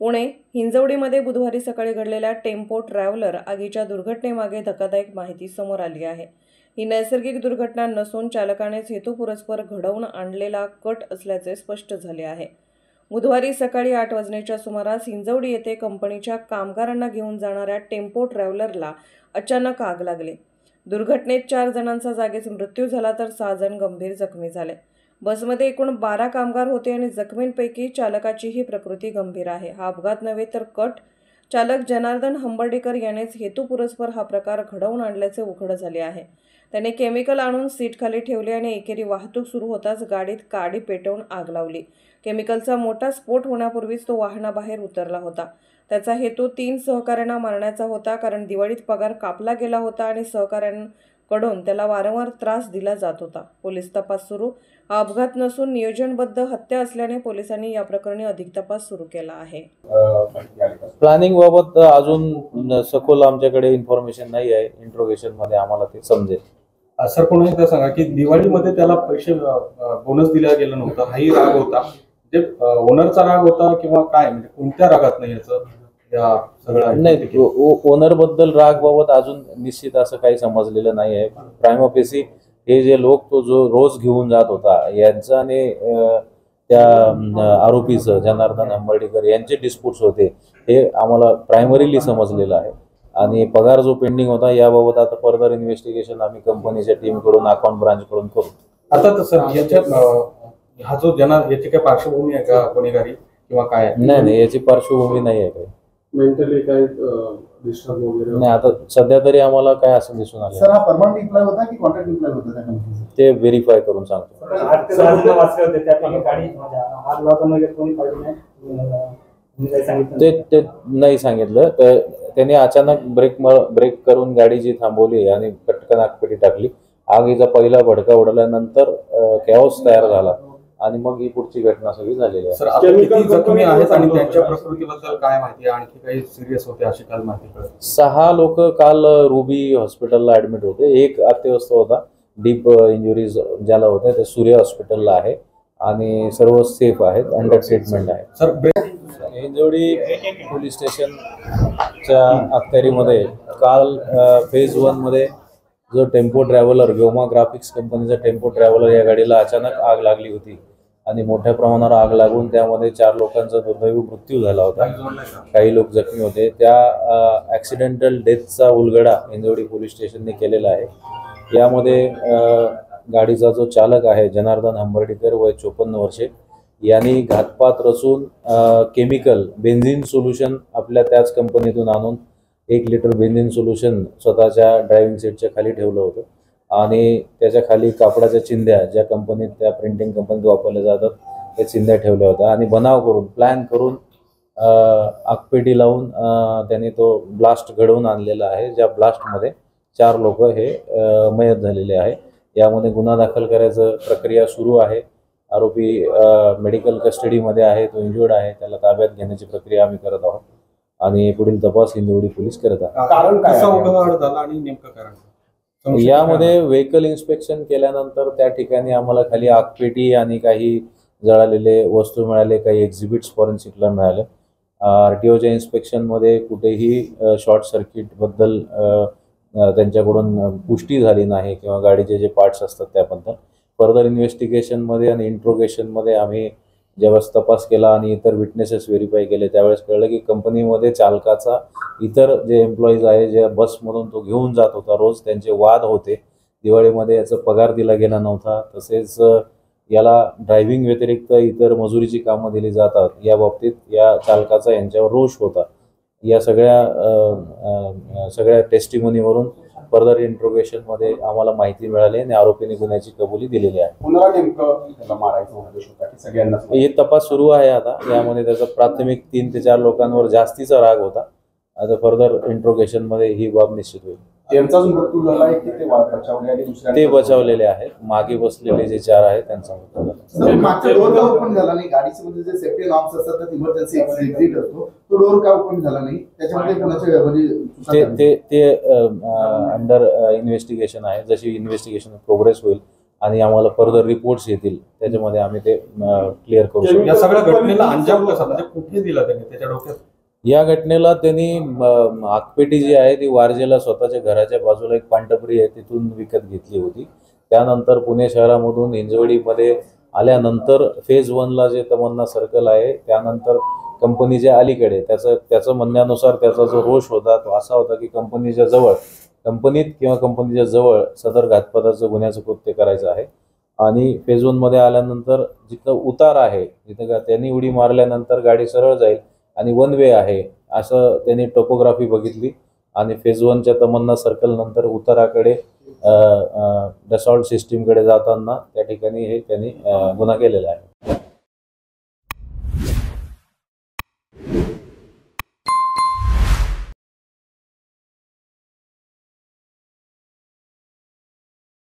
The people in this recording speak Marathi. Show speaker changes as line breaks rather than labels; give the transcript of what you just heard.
पुणे हिंजवडीमध्ये बुधवारी सकाळी घडलेल्या टेम्पो ट्रॅव्हलर आगीच्या दुर्घटनेमागे धक्कादायक माहिती समोर आली आहे। ही नैसर्गिक दुर्घटना नसून चालकानेच हेतुपुरस्सर घडवून आणलेला कट असल्याचे स्पष्ट झाले आहे। बुधवारी सकाळी 8 वाजण्याच्या सुमारास हिंजवडी येथे कंपनीच्या कामगारांना घेऊन जाणाऱ्या टेम्पो ट्रॅव्हलरला अचानक आग लागली। दुर्घटनेत 4 जणांचा जागीच मृत्यू झाला तर 6 जण गंभीर जखमी झाले। बसमध्ये एकूण 12 कामगार होते आणि जखमींपैकी चालकाचीही प्रकृती गंभीर आहे। हा अपघात नव्हे तर कट चालक जनार्दन हंबर्डीकर यानेच हेतुपुरस्सर हा प्रकार घडवून आणल्याचे उघड झाले आहे। त्याने केमिकल आणून सीटखाली ठेवले आणि एकेरी वाहतूक सुरू होताच गाडीत काडी पेटवून आग लावली। केमिकलचा मोठा स्फोट होण्यापूर्वीच तो वाहनाबाहेर उतरला होता। त्याचा हेतू 3 सहकाऱ्यांना मारण्याचा होता, कारण दिवाळीत पगार कापला गेला होता आणि सहकाऱ्यांकडून त्याला वारंवार त्रास दिला जात होता। पोलीस तपास सुरू। हा अपघात नसून नियोजनबद्ध हत्या असल्याने पोलिसांनी या प्रकरणी अधिक तपास सुरू केला आहे।
प्लॅनिंग बाबत अजून सखोल आमच्याकडे इन्फॉर्मेशन नाही आहे। इंट्रोगेशन मध्ये आम्हाला ते समजेल।
सर पुन्हा एकदा सांगा की दिवाळीमध्ये त्याला पैसे बोनस दिला गेला नव्हता, हाही राग होता, म्हणजे ओनरचा राग होता किंवा काय, म्हणजे कोणत्या रागात नाही याचं या सगळं
नाही, ओनर बद्दल राग बाबत अजून निश्चित असं काही समजलेलं नाही आहे। प्रायमा फेसी हे जे लोक तो जो रोज घेऊन जात होता यांचा आणि त्या आरोपीचं जनार्दन हंबर्डीकर यांचे डिस्प्यूट्स होते हे आम्हाला प्रायमरीली समजलेलं आहे। आणि पगार जो पेंडिंग होता याबाबत आता फर्दर इन्व्हेस्टिगेशन आम्ही कंपनीच्या टीमकडून अकाउंट ब्रांचकडून करू।
आता सर याच्या हा जो याची काय पार्श्वभूमी आहे का गुन्हेगारी किंवा काय?
नाही, याची पार्श्वभूमी नाही आहे काही।
मेंटली काय डिस्टर्ब वगैरे
नाही, आता सध्या तरी आम्हाला काय असं दिसून आलं।
सर हा परमनंट एम्प्लॉय होता की कॉन्ट्रॅक्ट एम्प्लॉय होता त्या कंपनीचा?
ते व्हेरीफाय करून सांगतो। ते नाही सांगितलं तर त्याने अचानक ब्रेक करून गाडी जी थांबवली आणि पटकन आगपेटी टाकली। आगीचा पहिला भडका उडल्यानंतर कॅओस तयार झाला आणि मग ही पुढची घटना सगळी झालेली आहे।
सर आता किती जखमी आहेत आणि त्यांच्या प्रकृतीबद्दल काय माहिती आहे? आणखी काही सिरियस होते अशी काल माहिती कळली?
6 लोक काल रुबी हॉस्पिटलला ऍडमिट होते। एक अत्यवस्थ होता, डीप इंजुरीज ज्याला होत्या ते सूर्य हॉस्पिटलला आहे आणि सर्व सेफ आहेत, अंडर ट्रीटमेंट आहे।
सर
हिंजवडी पोलीस स्टेशनच्या अखत्यारीमध्ये काल फेज 1 मध्ये जो टेम्पो ट्रॅव्हलर व्योमा ग्राफिक्स कंपनीचा टेम्पो ट्रॅव्हलर या गाडीला अचानक आग लागली होती आणि मोठ्या प्रमाणावर आग लागून त्यामध्ये 4 लोकांचा दुर्दैवी मृत्यू झाला होता, काही लोक जखमी होते। त्या ॲक्सिडेंटल डेथचा उलगडा हिंजवडी पोलीस स्टेशनने केलेला आहे। यामध्ये गाडीचा जो चालक आहे जनार्दन हंबर्डीकर वय 54 वर्षे यांनी घातपात रचून केमिकल बेन्झिन सोल्युशन आपल्या त्याच कंपनीतून आणून 1 लिटर बेन्झिन सोल्युशन स्वतःच्या ड्रायव्हिंग सीटच्या खाली ठेवलं होतं आणि त्याच्या खाली कापडाच्या चिंध्या ज्या कंपनीत त्या प्रिंटिंग कंपनीत वापरल्या जातात त्या चिंध्या ठेवल्या होत्या आणि बनाव करून प्लॅन करून आगपेटी लावून त्यांनी तो ब्लास्ट घडवून आणलेला आहे। ज्या ब्लास्टमध्ये 4 लोक हे मयत झालेले आहे। यामध्ये गुन्हा दाखल करायचं प्रक्रिया सुरू आहे। आरोपी मेडिकल कस्टडीमध्ये आहे, तो इंज्युर्ड आहे, त्याला ताब्यात घेण्याची प्रक्रिया आम्ही करत आहोत आणि पुढील तपास हिंजवडी पोलीस करत आहेत।
कारण काय झालं आणि नेमकं कारण
यामध्ये व्हेकल इन्स्पेक्शन केल्यानंतर त्या ठिकाणी आम्हाला खाली आगपेटी आणि काही जळालेले वस्तू मिळाले, काही एक्झिबिट्स फॉरेन्सिकला मिळाले। RTOच्या इन्स्पेक्शनमध्ये कुठेही शॉर्ट सर्किटबद्दल त्यांच्याकडून पुष्टी झाली नाही किंवा गाडीचे जे पार्ट्स असतात त्याबद्दल। फर्दर इन्व्हेस्टिगेशनमध्ये आणि इंट्रोगेशनमध्ये आम्ही ज्यावेळेस तपास केला आणि इतर विटनेसेस व्हेरीफाय केले त्यावेळेस कळलं की कंपनीमध्ये चालकाचा इतर जे एम्प्लॉईज आहे ज्या बसमधून तो घेऊन जात होता रोज, त्यांचे वाद होते। दिवाळीमध्ये याचा पगार दिला गेला नव्हता, तसेच याला ड्रायव्हिंग व्यतिरिक्त इतर मजुरीची कामं दिली जातात या बाबतीत या चालकाचा यांच्यावर रोष होता। या सगळ्या टेस्टिमोनीवरून फर्दर इंट्रोगेशनमध्ये आम्हाला माहिती मिळाली आणि आरोपीने गुन्ह्याची कबुली दिलेली आहे। हे तपास सुरू आहे आता। यामध्ये त्याचा प्राथमिक 3 ते 4 लोकांवर जास्तीचा राग होता। आता फर्दर इंट्रोगेशनमध्ये ही बाब निश्चित होईल।
त्यांचा मृत्यू झाला की
ते बचावलेले आहेत। मागे बसलेले जे 4 आहेत त्यांचा मृत्यू झाला।
मागचा डोर का ओपन झाला नाही? गाडीमध्ये जे सेफ्टी नॉर्म्स असतात, इमर्जन्सी एक्झिट असतो, तो डोर का ओपन झाला नाही? त्याच्यामध्ये कोणाचे
ते अंडर इन्व्हेस्टिगेशन आहे। जशी इन्व्हेस्टिगेशन प्रोग्रेस होईल आणि आम्हाला फर्दर रिपोर्ट्स येतील त्याच्यामध्ये आम्ही ते क्लिअर करू शकतो.
या सगळ्या घटनेला अंजाम कसा म्हणजे कुठे दिला त्यांनी त्याच्या डोक्यात?
या घटनेला त्यांनी आगपेटी जी आहे ती वारजेला स्वतःच्या घराच्या बाजूला एक पानटपरी आहे तिथून विकत घेतली होती. त्यानंतर पुणे शहरामधून हिंजवडीमध्ये आल्यानंतर फेज 1ला जे तमन्ना सर्कल आहे त्यानंतर कंपनीच्या अलीकडे त्याचं म्हणण्यानुसार त्याचा जो रोष होता तो असा होता की कंपनीत किंवा कंपनीच्या जवळ सदर घातपाताचं गुन्ह्याचं कृत्य करायचं आहे. आणि फेज 1मध्ये आल्यानंतर जिथं उतार आहे जिथं त्यांनी उडी मारल्यानंतर गाडी सरळ जाईल आणि 1 वे आहे असं त्यांनी टोपोग्राफी बघितली आणि फेज 1च्या तमन्ना सर्कल नंतर उताराकडे डसॉल्ट सिस्टीमकडे जाताना त्या ठिकाणी हे त्यांनी गुन्हा केलेला आहे.